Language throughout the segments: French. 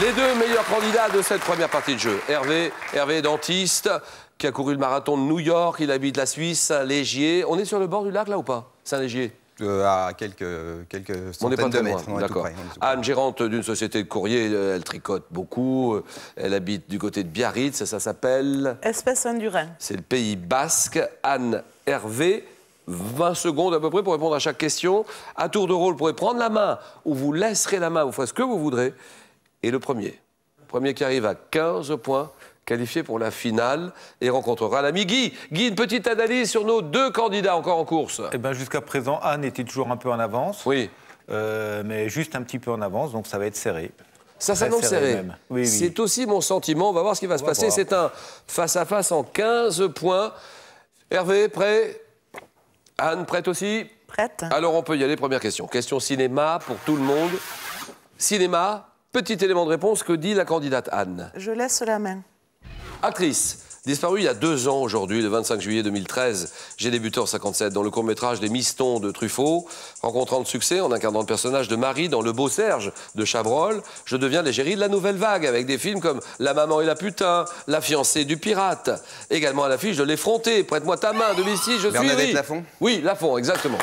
Les deux meilleurs candidats de cette première partie de jeu. Hervé est dentiste, qui a couru le marathon de New York, il habite la Suisse, Saint-Légier. On est sur le bord du lac, là, ou pas? Saint-Légier? À quelques centaines de mètres. D'accord. Anne, gérante d'une société de courrier, elle tricote beaucoup. Elle habite du côté de Biarritz, ça s'appelle... Espèce Andurin. C'est le Pays Basque. Anne, Hervé, 20 secondes à peu près pour répondre à chaque question. À tour de rôle, vous pourrez prendre la main ou vous laisserez la main, vous ferez ce que vous voudrez. Et le premier qui arrive à 15 points, qualifié pour la finale et rencontrera l'ami Guy. Guy, une petite analyse sur nos deux candidats encore en course. Eh bien, jusqu'à présent, Anne était toujours un peu en avance. Oui. Mais juste un petit peu en avance, donc ça va être serré. Ça s'annonce serré. Oui, oui. C'est aussi mon sentiment. On va voir ce qui va se passer. C'est un face-à-face en 15 points. Hervé, prêt? Anne, prête aussi? Prête. Alors, on peut y aller. Première question. Question cinéma pour tout le monde. Cinéma, petit élément de réponse. Que dit la candidate Anne? Je laisse la main. Actrice, disparue il y a 2 ans aujourd'hui, le 25 juillet 2013. J'ai débuté en 57 dans le court-métrage Les Mistons de Truffaut. Rencontrant de succès en incarnant le personnage de Marie dans Le Beau Serge de Chabrol, je deviens l'égérie de la nouvelle vague avec des films comme La maman et la putain, La fiancée du pirate. Également à l'affiche de L'Effronté, Prête-moi ta main de Lucie, je suis... Bernadette Lafont. Oui, Lafont, exactement.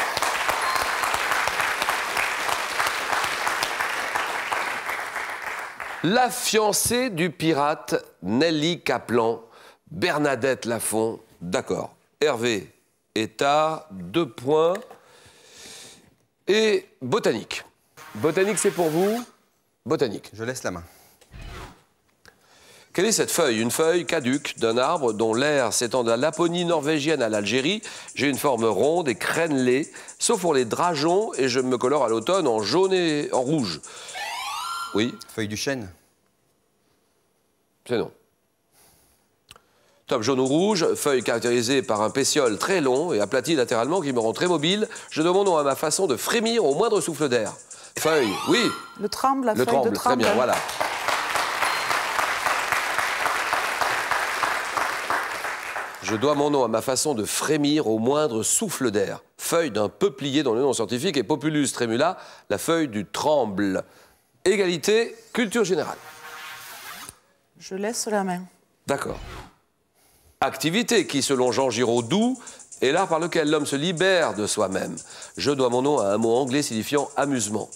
La fiancée du pirate, Nelly Kaplan, Bernadette Lafont, d'accord. Hervé est à 2 points. Et botanique. Botanique, c'est pour vous? Botanique. Je laisse la main. Quelle est cette feuille? Une feuille caduque d'un arbre dont l'air s'étend de la Laponie norvégienne à l'Algérie. J'ai une forme ronde et crénelée, sauf pour les drageons, et je me colore à l'automne en jaune et en rouge. Oui. Feuille du chêne. C'est non. Top jaune ou rouge, feuille caractérisée par un pétiole très long et aplati latéralement qui me rend très mobile. Je donne mon nom à ma façon de frémir au moindre souffle d'air. Feuille, oui. Le tremble, la feuille de tremble. Très bien, voilà. Je dois mon nom à ma façon de frémir au moindre souffle d'air. Feuille d'un peuplier dont le nom scientifique est Populus tremula, la feuille du tremble. Égalité, culture générale. Je laisse la main. D'accord. Activité qui, selon Jean Giraudoux, est l'art par lequel l'homme se libère de soi-même. Je dois mon nom à un mot anglais signifiant amusement.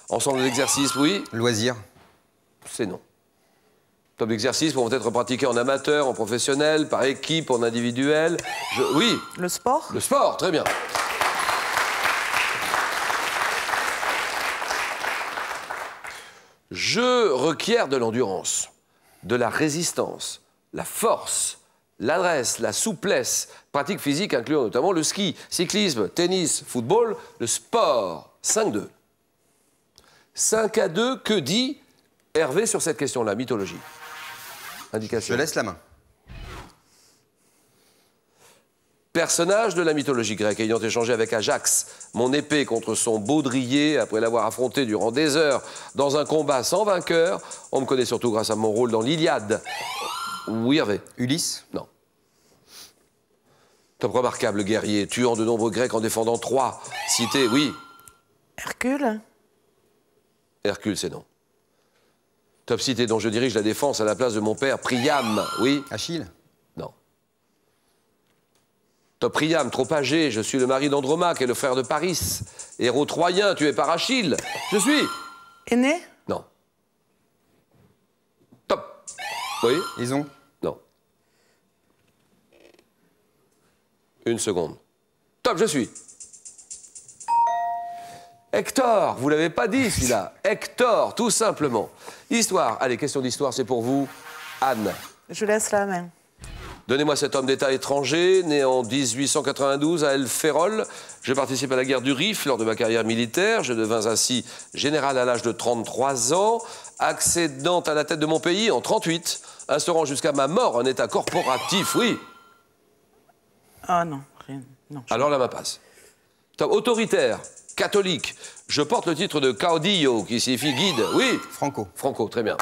Ensemble d'exercices, oui. Loisir. C'est non. Top d'exercices pourront être pratiqués en amateur, en professionnel, par équipe, en individuel. Oui. Le sport. Le sport, très bien. Je requiers de l'endurance, de la résistance, la force, l'adresse, la souplesse, pratique physique incluant notamment le ski, cyclisme, tennis, football, le sport. 5-2. 5-2, que dit Hervé sur cette question-là, mythologie? Indication. Je laisse la main. Personnage de la mythologie grecque ayant échangé avec Ajax mon épée contre son baudrier après l'avoir affronté durant des heures dans un combat sans vainqueur. On me connaît surtout grâce à mon rôle dans l'Iliade. Oui, Hervé. Ulysse. Non. Top remarquable guerrier, tuant de nombreux Grecs en défendant Troie. Cité, oui. Hercule. Hercule, c'est non. Top cité dont je dirige la défense à la place de mon père, Priam. Oui. Achille. Non. Top Priam, trop âgé, je suis le mari d'Andromaque et le frère de Paris. Héros troyen, tué par Achille. Je suis. Aîné. Non. Top. Oui. Ison. Non. 1 seconde. Top, je suis. Hector, vous l'avez pas dit celui-là. Hector, tout simplement. Histoire. Allez, question d'histoire, c'est pour vous. Anne. Je laisse la main. Donnez-moi cet homme d'État étranger, né en 1892 à El Ferrol. Je participe à la guerre du Rif lors de ma carrière militaire. Je devins ainsi général à l'âge de 33 ans, accédant à la tête de mon pays en 38, instaurant jusqu'à ma mort un État corporatif, oui. Ah non, rien. Non. Alors la main passe. Top autoritaire, catholique. Je porte le titre de caudillo, qui signifie guide, oui. Franco. Franco, très bien.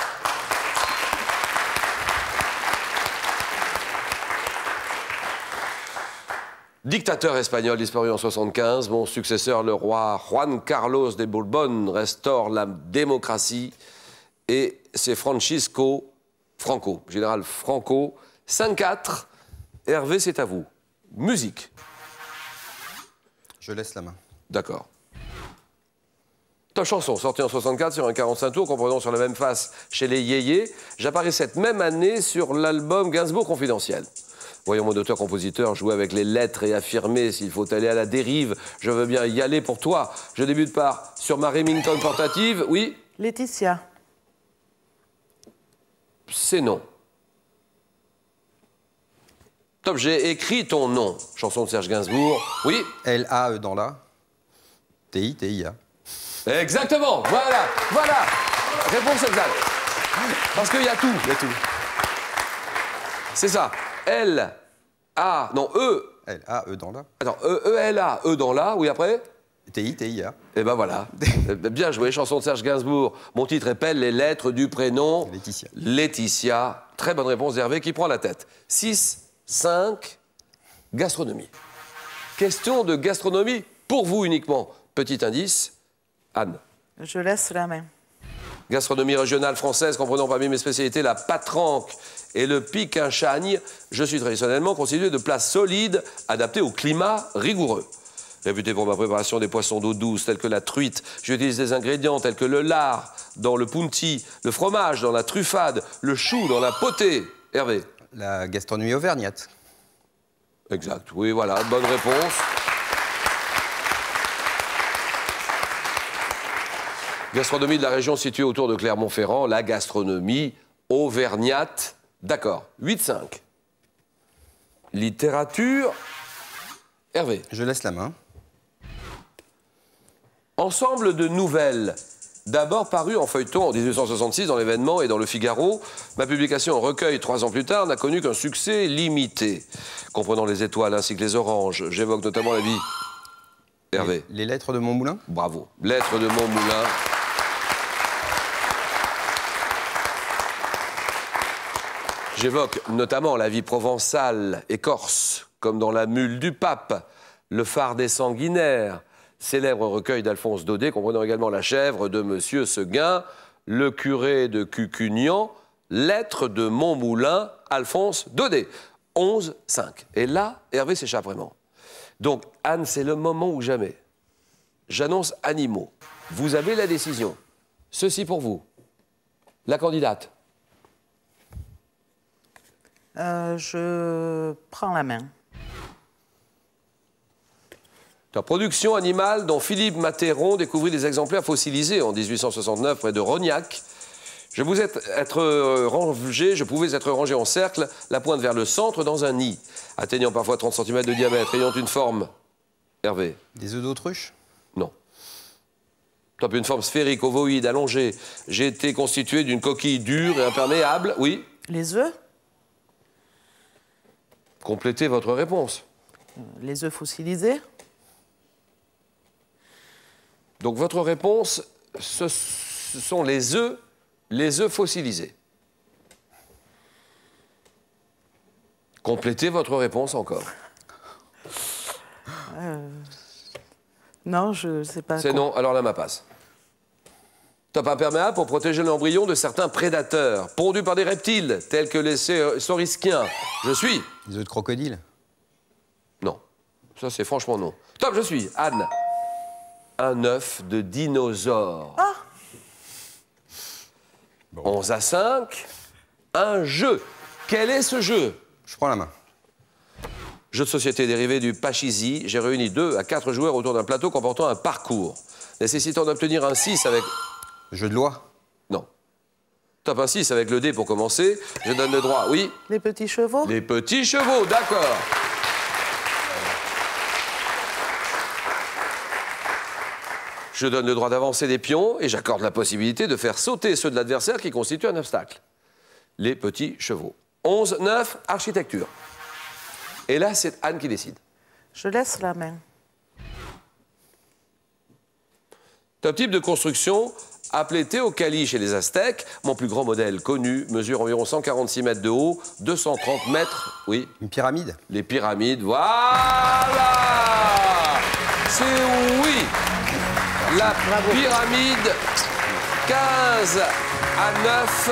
Dictateur espagnol disparu en 75, mon successeur, le roi Juan Carlos de Bourbon, restaure la démocratie Et c'est Franco. Général Franco. 5-4. Hervé, c'est à vous. Musique. Je laisse la main. D'accord. Ta chanson, sortie en 64 sur un 45 tours, comprenant sur la même face chez les Yéyés. J'apparais cette même année sur l'album Gainsbourg Confidentiel. Voyons mon auteur-compositeur jouer avec les lettres et affirmer s'il faut aller à la dérive. Je veux bien y aller pour toi. Je débute par sur ma Remington portative. Oui. Laetitia. C'est non. Top, j'ai écrit ton nom. Chanson de Serge Gainsbourg. Oui. L-A-E dans la. T-I-T-I-A. Exactement. Voilà. Voilà. Réponse exacte. Parce qu'il y a tout. Il y a tout. C'est ça. L-A. Non, E. L-A-E dans la. Attends, E-L-A. E dans la. Oui, après. T-I-T-I-A. Eh ben voilà. Bien joué, chanson de Serge Gainsbourg. Mon titre épelle les lettres du prénom. Laetitia. Laetitia. Très bonne réponse d'Hervé qui prend la tête. 6, 5, gastronomie. Question de gastronomie pour vous uniquement. Petit indice, Anne. Je laisse la main. Gastronomie régionale française, comprenant parmi mes spécialités la patranque et le piquin-chagne. Je suis traditionnellement constitué de plats solides, adaptés au climat rigoureux. Réputé pour ma préparation des poissons d'eau douce, tels que la truite, j'utilise des ingrédients tels que le lard dans le punti, le fromage dans la truffade, le chou dans la potée. Hervé. La gastronomie auvergnate. Exact. Oui, voilà, bonne réponse. Gastronomie de la région située autour de Clermont-Ferrand, la gastronomie auvergnate. D'accord. 8-5. Littérature. Hervé. Je laisse la main. Ensemble de nouvelles. D'abord paru en feuilleton en 1866 dans l'Événement et dans Le Figaro, ma publication en recueil 3 ans plus tard n'a connu qu'un succès limité. Comprenant les étoiles ainsi que les oranges, j'évoque notamment la vie. Hervé. Les lettres de Montmoulin. Bravo. Lettres de Montmoulin. J'évoque notamment la vie provençale et corse, comme dans La Mule du Pape, Le Phare des Sanguinaires, célèbre recueil d'Alphonse Daudet, comprenant également La Chèvre de Monsieur Seguin, Le Curé de Cucugnan, Lettres de Montmoulin, Alphonse Daudet. 11-5. Et là, Hervé s'échappe vraiment. Donc, Anne, c'est le moment ou jamais. J'annonce animaux. Vous avez la décision. Ceci pour vous. La candidate. Je prends la main. La production animale dont Philippe Matéron découvrit des exemplaires fossilisés en 1869 près de Rognac. Je pouvais être rangé en cercle, la pointe vers le centre dans un nid, atteignant parfois 30 cm de diamètre, ayant une forme. Hervé. Des œufs d'autruche. Non. Top, une forme sphérique, ovoïde, allongée. J'ai été constitué d'une coquille dure et imperméable. Oui. Les œufs. Complétez votre réponse. Les œufs fossilisés. Donc votre réponse, ce sont les œufs fossilisés. Complétez votre réponse encore. Non, je sais pas. C'est non, alors là, ma passe. Top imperméable pour protéger l'embryon de certains prédateurs, pondus par des reptiles, tels que les saurischiens. Je suis. Des œufs de crocodile. Non. Ça, c'est franchement non. Top, je suis. Anne. Un œuf de dinosaure. Ah. Bon. 11-5. Un jeu. Quel est ce jeu? Je prends la main. Jeu de société dérivé du Pachisi. J'ai réuni 2 à 4 joueurs autour d'un plateau comportant un parcours, nécessitant d'obtenir un 6 avec... Jeu de loi. Non. Top un 6 avec le dé pour commencer. Je donne le droit, oui. Les petits chevaux. Les petits chevaux, d'accord. Je donne le droit d'avancer des pions et j'accorde la possibilité de faire sauter ceux de l'adversaire qui constituent un obstacle. Les petits chevaux. 11-9, architecture. Et là, c'est Anne qui décide. Je laisse la main. Top type de construction appelé Teocalli chez les Aztèques. Mon plus grand modèle connu mesure environ 146 mètres de haut, 230 mètres, oui. Une pyramide. Les pyramides, voilà. C'est oui. La pyramide 15 à 9.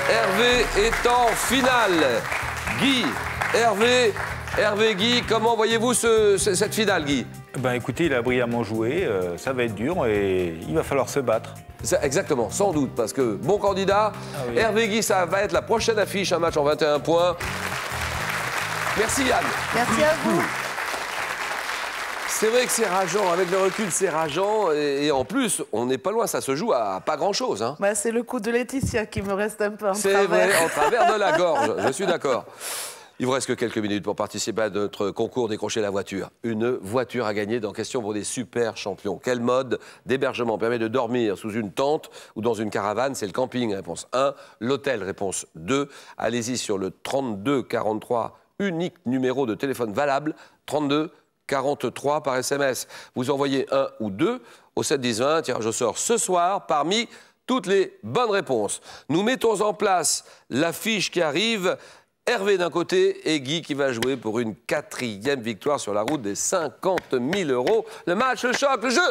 Hervé est en finale. Guy, Hervé, Guy, comment voyez-vous cette finale, Guy? Ben écoutez, il a brillamment joué, ça va être dur et il va falloir se battre. Exactement, sans doute, parce que bon candidat. Oui. Hervé Guy, ça va être la prochaine affiche, un match en 21 points. Merci Yann. Merci à vous. C'est vrai que c'est rageant, avec le recul, c'est rageant. Et en plus, on n'est pas loin, ça se joue à pas grand-chose. Hein. Bah, c'est le coup de Laetitia qui me reste un peu en C'est travers. vrai, en travers de la gorge, je suis d'accord. Il vous reste que quelques minutes pour participer à notre concours Décrocher la voiture. Une voiture à gagner dans Question pour des super champions. Quel mode d'hébergement permet de dormir sous une tente ou dans une caravane? C'est le camping, réponse 1. L'hôtel, réponse 2. Allez-y sur le 32 43, unique numéro de téléphone valable, 32 43 par SMS. Vous envoyez 1 ou 2 au 7 10 20. Tirage au sort ce soir parmi toutes les bonnes réponses. Nous mettons en place l'affiche qui arrive. Hervé d'un côté et Guy qui va jouer pour une 4e victoire sur la route des 50 000 €. Le match, le choc, le jeu.